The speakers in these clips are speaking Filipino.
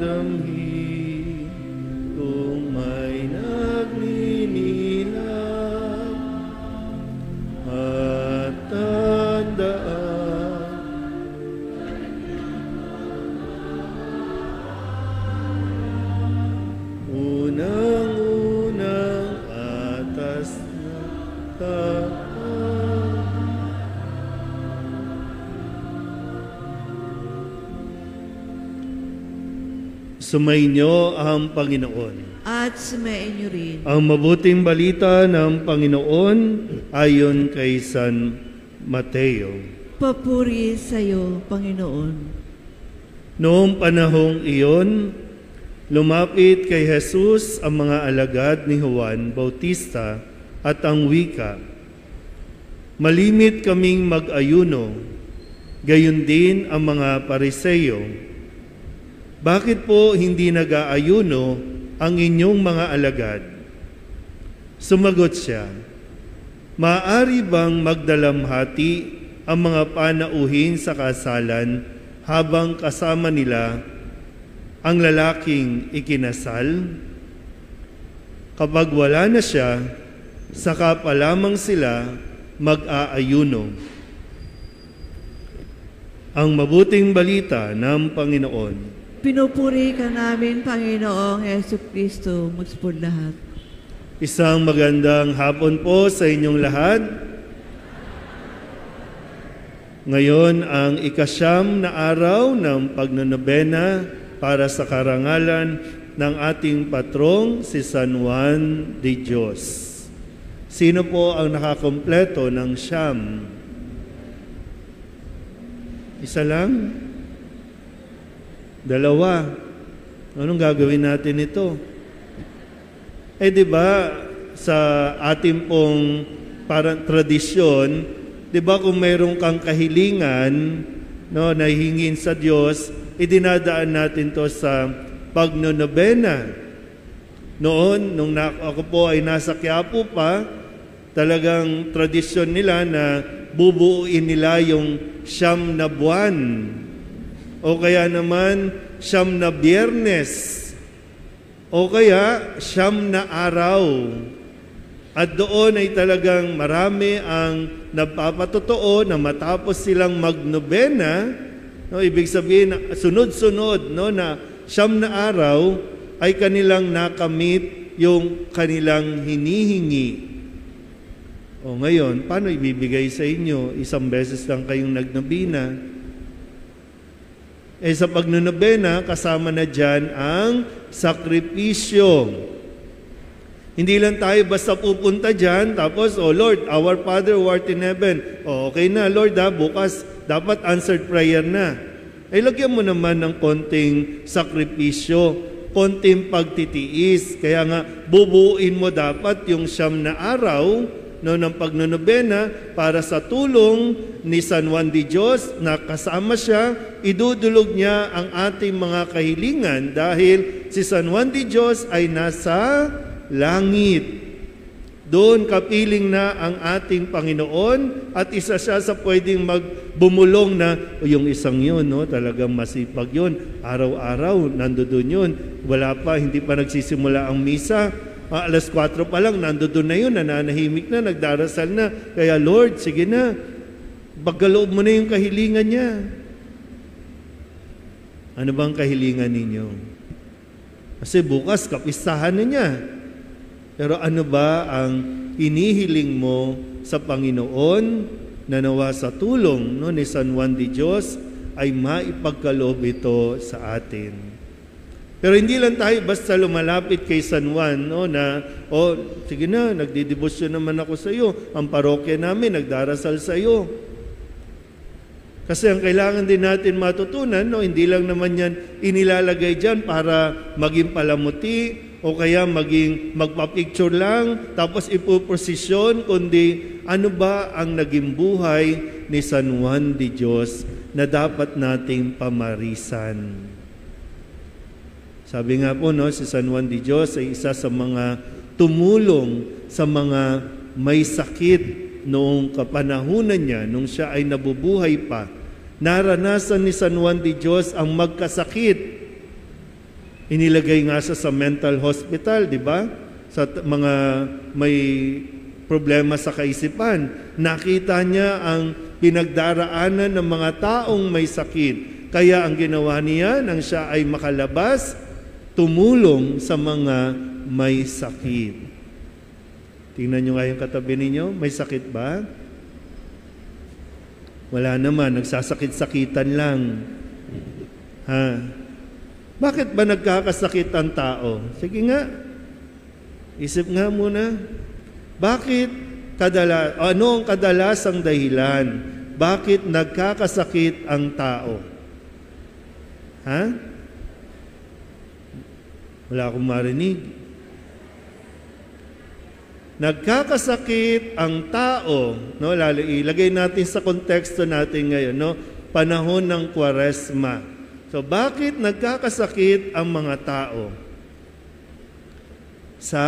damhin kung may nagninilay at tandaan unang-unang atas na tapat. Sumainyo ang Panginoon. At sumainyo rin. Ang mabuting balita ng Panginoon ayon kay San Mateo. Papuri sa iyo, Panginoon. Noong panahong iyon, lumapit kay Jesus ang mga alagad ni Juan Bautista at ang wika, "Malimit kaming mag-ayuno, gayon din ang mga Pariseo. Bakit po hindi nag-aayuno ang inyong mga alagad?" Sumagot siya, "Maaari bang magdalamhati ang mga panauhin sa kasalan habang kasama nila ang lalaking ikinasal? Kapag wala na siya, saka pa lamang sila mag-aayuno." Ang mabuting balita ng Panginoon. Pinupuri ka namin, Panginoong Jesucristo, magspod lahat. Isang magandang hapon po sa inyong lahat. Ngayon ang ikasyam na araw ng pagnonobena para sa karangalan ng ating patrong si San Juan de Dios. Sino po ang nakakompleto ng siyam? Isa lang? Dalawa. Anong gagawin natin ito? Di ba sa ating pong parang tradisyon, di ba kung mayroong kang kahilingan, no, na hihingin sa Diyos, idinadaan natin to sa pagnonobena. Noon, nung ako po ay nasa Quiapo pa, talagang tradisyon nila na bubuuin nila yung 9 na buwan. O kaya naman, 9 na Biyernes. O kaya, 9 na araw. At doon ay talagang marami ang nagpapatotoo na matapos silang magnobena, no, ibig sabihin, sunod-sunod, no, na 9 na araw ay kanilang nakamit yung kanilang hinihingi. O ngayon, paano ibibigay sa inyo? Isang beses lang kayong nagnobena. Sa pagnonobena, kasama na dyan ang sakripisyo. Hindi lang tayo basta pupunta dyan, tapos, "Oh Lord, our Father who art in heaven." Okay na, Lord bukas dapat answered prayer na. Lagyan mo naman ng konting sakripisyo, konting pagtitiis. Kaya nga, bubuuin mo dapat yung 9 na araw, no, ng pagnonobena para sa tulong ni San Juan de Dios na kasama siya, idudulog niya ang ating mga kahilingan dahil si San Juan de Dios ay nasa langit. Doon kapiling na ang ating Panginoon at isa siya sa pwedeng magbumulong na yung isang yun, no, talagang masipag yun. Araw-araw, nandoon yun. Wala pa, hindi pa nagsisimula ang misa. Alas 4 pa lang, nandoon na yun, nananahimik na, nagdarasal na. Kaya Lord, sige na, pagkaloob mo na yung kahilingan niya. Ano bang kahilingan ninyo? Kasi bukas, kapistahan na niya. Pero ano ba ang hinihiling mo sa Panginoon na nawa sa tulong, no, ni San Juan de Dios ay maipagkaloob ito sa atin? Pero hindi lang tayo basta lumalapit kay San Juan, no, na, sige na, nagdidebosyon naman ako sa iyo. Ang parokya namin, nagdarasal sa iyo. Kasi ang kailangan din natin matutunan, no, hindi lang naman yan inilalagay dyan para maging palamuti o kaya maging magpa-picture lang, tapos ipoprosesyon, kundi ano ba ang naging buhay ni San Juan de Dios na dapat nating pamarisan. Sabi nga po, no, si San Juan de Dios ay isa sa mga tumulong sa mga may sakit noong kapanahunan niya, nung siya ay nabubuhay pa. Naranasan ni San Juan de Dios ang magkasakit. Inilagay nga sa mental hospital, di ba? Sa mga may problema sa kaisipan. Nakita niya ang pinagdaraanan ng mga taong may sakit. Kaya ang ginawa niya nang siya ay makalabas, tumulong sa mga may sakit. Tingnan nyo nga yung katabi ninyo, may sakit ba? Wala naman, nagsasakit-sakitan lang. Ha? Bakit ba nagkakasakit ang tao? Sige nga, isip nga muna. Bakit ano ang kadalasang dahilan? Bakit nagkakasakit ang tao? Ha? Wala akong marinig. Nagkakasakit ang tao, no? Ilagay natin sa konteksto natin ngayon, no? Panahon ng Kwaresma. So bakit nagkakasakit ang mga tao? Sa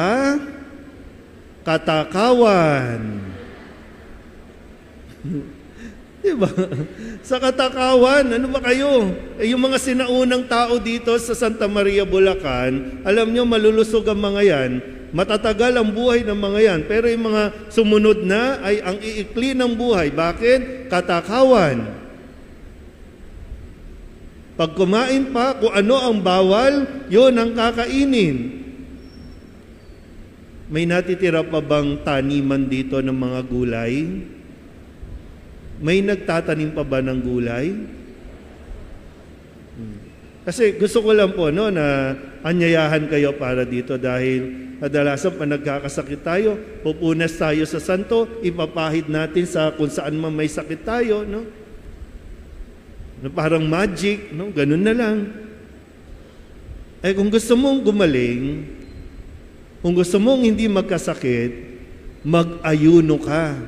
katakawan. Diba? Sa katakawan, ano ba kayo? Yung mga sinaunang tao dito sa Santa Maria, Bulacan, alam nyo, malulusog ang mga yan. Matatagal ang buhay ng mga yan. Pero yung mga sumunod na ay ang iikli ng buhay. Bakit? Katakawan. Pag kumain pa, kung ano ang bawal, yun ang kakainin. May natitira pa bang taniman dito ng mga gulay? May nagtatanim pa ba ng gulay? Kasi gusto ko lang po no, na anyayahan kayo para dito dahil kadalasan pa nagkakasakit tayo, pupunas tayo sa santo, ipapahid natin sa kung saan man may sakit tayo, no? Parang magic, no? Ganun na lang. Eh kung gusto mong gumaling, kung gusto mong hindi magkasakit, mag-ayuno ka.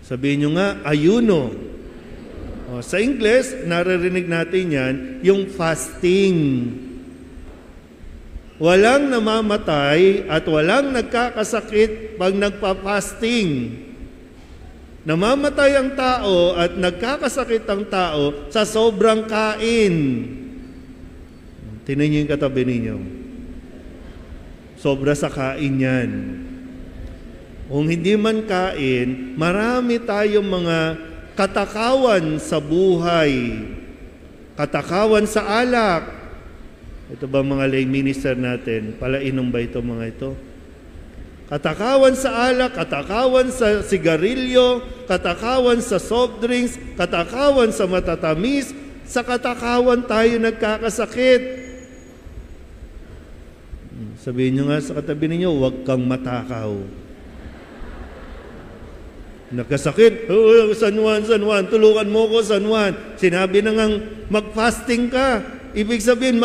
Sabihin nyo nga, ayuno. O, sa Ingles, naririnig natin yan, yung fasting. Walang namamatay at walang nagkakasakit pag nagpa-fasting. Namamatay ang tao at nagkakasakit ang tao sa sobrang kain. Tingnan niyo yung katabi ninyo. Sobra sa kain yan. Kung hindi man kain, marami tayong mga katakawan sa buhay. Katakawan sa alak. Ito ba mga lay minister natin? Palainom ba ito mga ito? Katakawan sa alak, katakawan sa sigarilyo, katakawan sa soft drinks, katakawan sa matatamis, sa katakawan tayo nagkakasakit. Sabihin nyo nga sa katabi ninyo, huwag kang matakaw. Nagkasakit, San Juan, tulungan mo ko San Juan. Sinabi na ngang mag-fasting ka. Ibig sabihin,